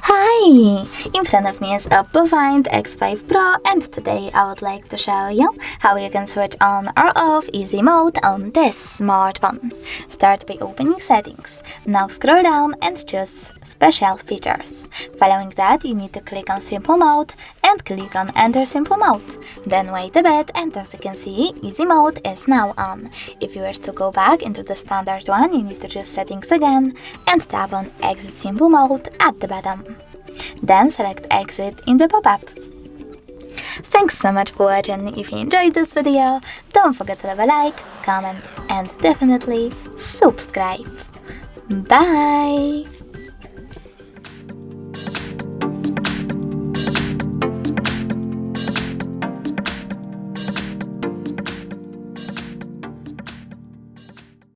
Hi! In front of me is OPPO Find X5 Pro, and today I would like to show you how you can switch on or off easy mode on this smartphone. Start by opening settings. Now scroll down and choose special features. Following that, you need to click on simple mode and click on enter simple mode. Then wait a bit, and as you can see, easy mode is now on. If you wish to go back into the standard one, you need to choose settings again and tap on exit simple mode at the bottom. Then select exit in the pop-up. Thanks so much for watching. If you enjoyed this video, don't forget to leave a like, comment and definitely subscribe. Bye!